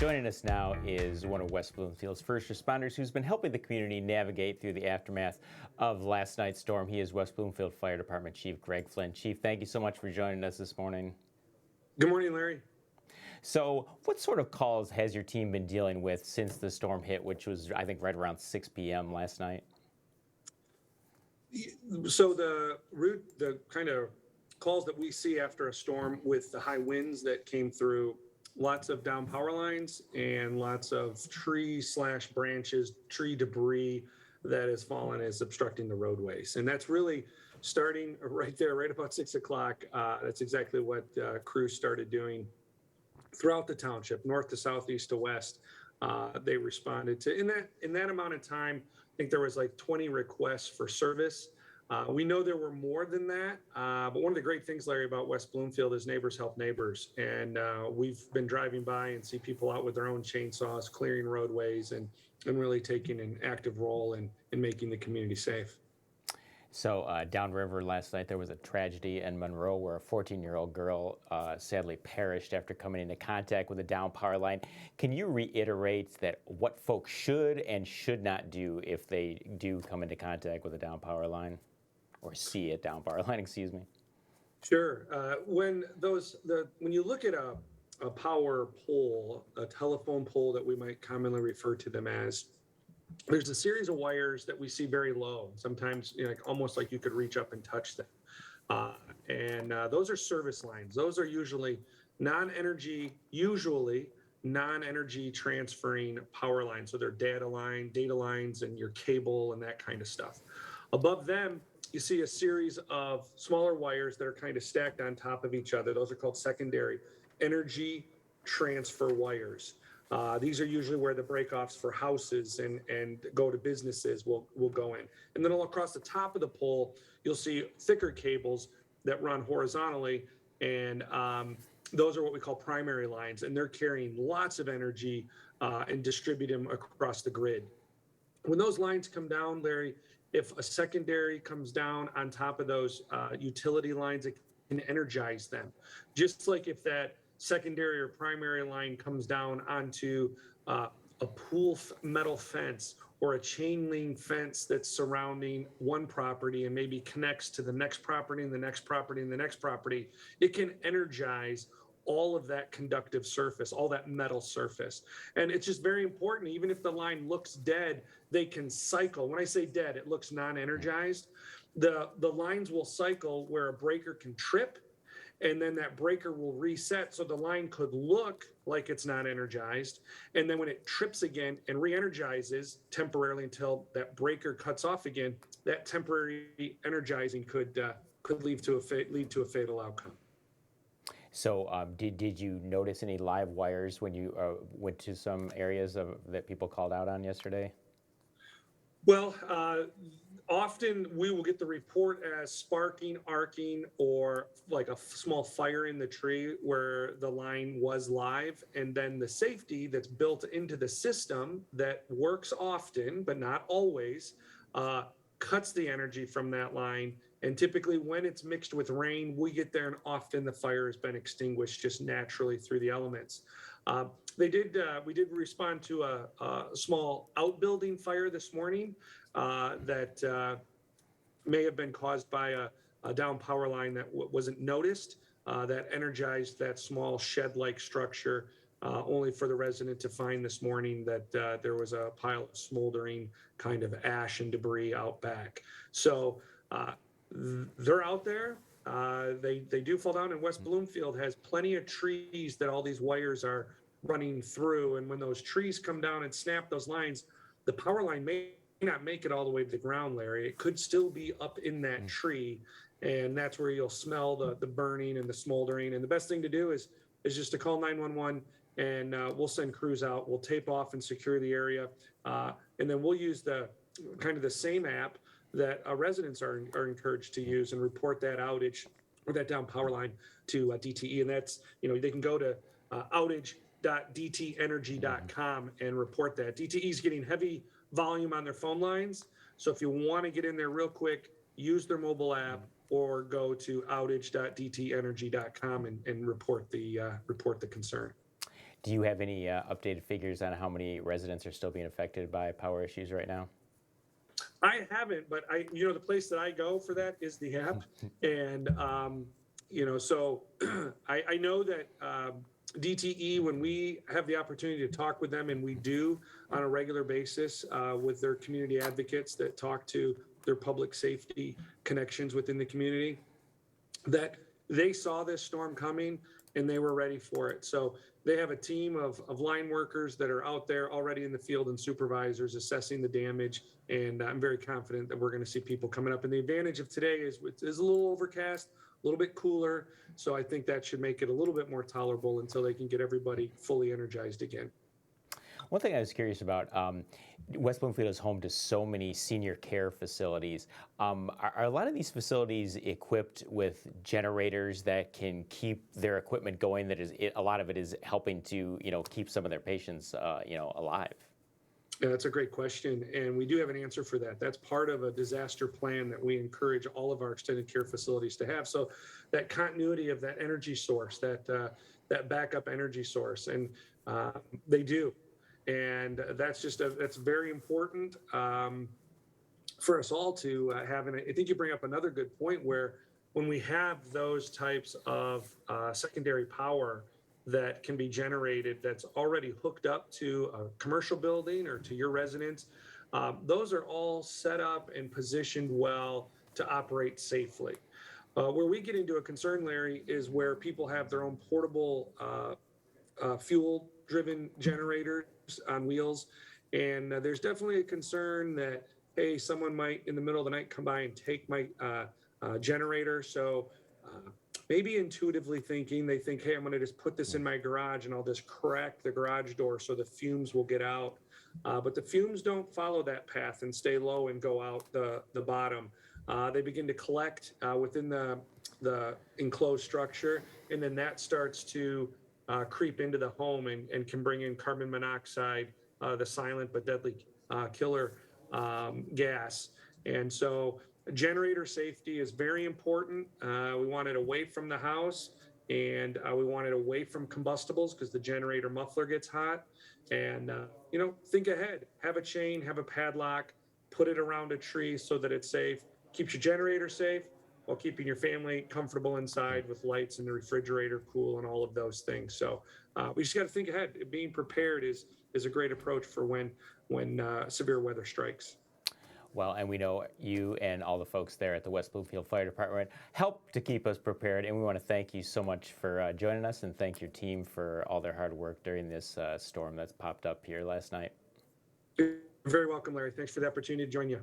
Joining us now is one of West Bloomfield's first responders who's been helping the community navigate through the aftermath of last night's storm. He is West Bloomfield Fire Department Chief Greg Flynn. Chief, thank you so much for joining us this morning. Good morning, Larry. So what sort of calls has your team been dealing with since the storm hit, which was, I think, right around 6 p.m. last night? So the kind of calls that we see after a storm with the high winds that came through, lots of down power lines and lots of tree/branches, tree debris that has fallen is obstructing the roadways. And that's really starting right there, right about 6 o'clock. That's exactly what crews started doing throughout the township, north to south, east to west. They responded to in that amount of time. I think there was like 20 requests for service. We know there were more than that, but one of the great things, Larry, about West Bloomfield is neighbors help neighbors. And we've been driving by and see people out with their own chainsaws, clearing roadways and really taking an active role in making the community safe. So downriver last night, there was a tragedy in Monroe where a 14-year-old girl sadly perished after coming into contact with a down power line. Can you reiterate that what folks should and should not do if they do come into contact with a down power line or see a down power line, excuse me? Sure. When you look at a power pole, a telephone pole that we might commonly refer to them as, there's a series of wires that we see very low. Sometimes, almost like you could reach up and touch them. And those are service lines. Those are usually non-energy transferring power lines. So they're data lines, and your cable and that kind of stuff. Above them, you see a series of smaller wires that are kind of stacked on top of each other. Those are called secondary energy transfer wires. These are usually where the breakoffs for houses and go to businesses will go in. And then all across the top of the pole, you'll see thicker cables that run horizontally. And those are what we call primary lines. And they're carrying lots of energy and distribute them across the grid. When those lines come down, Larry, if a secondary comes down on top of those utility lines, it can energize them. Just like if that secondary or primary line comes down onto a pool metal fence or a chain link fence that's surrounding one property and maybe connects to the next property and the next property and the next property, it can energize all of that conductive surface, all that metal surface. And it's just very important, even if the line looks dead, they can cycle. When I say dead, it looks non-energized. The lines will cycle where a breaker can trip, and then that breaker will reset. So the line could look like it's not energized. And then when it trips again and re-energizes temporarily until that breaker cuts off again, that temporary energizing could lead to a fatal outcome. So did you notice any live wires when you went to some areas that people called out on yesterday? Well, often we will get the report as sparking, arcing, or like a small fire in the tree where the line was live. And then the safety that's built into the system that works often, but not always, cuts the energy from that line. And typically when it's mixed with rain, we get there and often the fire has been extinguished just naturally through the elements. We did respond to a small outbuilding fire this morning that may have been caused by a down power line that wasn't noticed, that energized that small shed-like structure, only for the resident to find this morning that there was a pile of smoldering kind of ash and debris out back. So they're out there. They do fall down, and West Bloomfield has plenty of trees that all these wires are running through. And when those trees come down and snap those lines, the power line may not make it all the way to the ground, Larry. It could still be up in that tree, and that's where you'll smell the burning and the smoldering. And the best thing to do is just to call 911, and we'll send crews out. We'll tape off and secure the area, and then we'll use the same app that residents are encouraged to use and report that outage or that down power line to DTE. And that's, they can go to outage.dtenergy.com and report that. DTE is getting heavy volume on their phone lines. So if you want to get in there real quick, use their mobile app or go to outage.dtenergy.com and report the concern. Do you have any updated figures on how many residents are still being affected by power issues right now? I haven't, but the place that I go for that is the app, and so I know that DTE, when we have the opportunity to talk with them, and we do on a regular basis with their community advocates that talk to their public safety connections within the community, that they saw this storm coming and they were ready for it. So they have a team of line workers that are out there already in the field and supervisors assessing the damage. And I'm very confident that we're going to see people coming up. And the advantage of today is it's a little overcast, a little bit cooler. So I think that should make it a little bit more tolerable until they can get everybody fully energized again. One thing I was curious about, West Bloomfield is home to so many senior care facilities. Are a lot of these facilities equipped with generators that can keep their equipment going? A lot of it is helping to, keep some of their patients, alive. Yeah, that's a great question. And we do have an answer for that. That's part of a disaster plan that we encourage all of our extended care facilities to have. So that continuity of that energy source, that backup energy source, and they do. And that's very important for us all to have. And I think you bring up another good point where when we have those types of secondary power that can be generated that's already hooked up to a commercial building or to your residence, those are all set up and positioned well to operate safely. Where we get into a concern, Larry, is where people have their own portable fuel driven generators on wheels. And there's definitely a concern that, hey, someone might in the middle of the night come by and take my generator. So maybe intuitively thinking, they think, hey, I'm going to just put this in my garage and I'll just crack the garage door so the fumes will get out. But the fumes don't follow that path and stay low and go out the bottom. They begin to collect within the enclosed structure, and then that starts to creep into the home and can bring in carbon monoxide, the silent but deadly killer gas. And so generator safety is very important. We want it away from the house, and we want it away from combustibles because the generator muffler gets hot. And, think ahead, have a chain, have a padlock, put it around a tree so that it's safe, keeps your generator safe while keeping your family comfortable inside with lights in the refrigerator cool and all of those things. So we just got to think ahead. Being prepared is a great approach for when severe weather strikes. Well, and we know you and all the folks there at the West Bloomfield Fire Department help to keep us prepared. And we want to thank you so much for joining us, and thank your team for all their hard work during this storm that's popped up here last night. You're very welcome, Larry. Thanks for the opportunity to join you.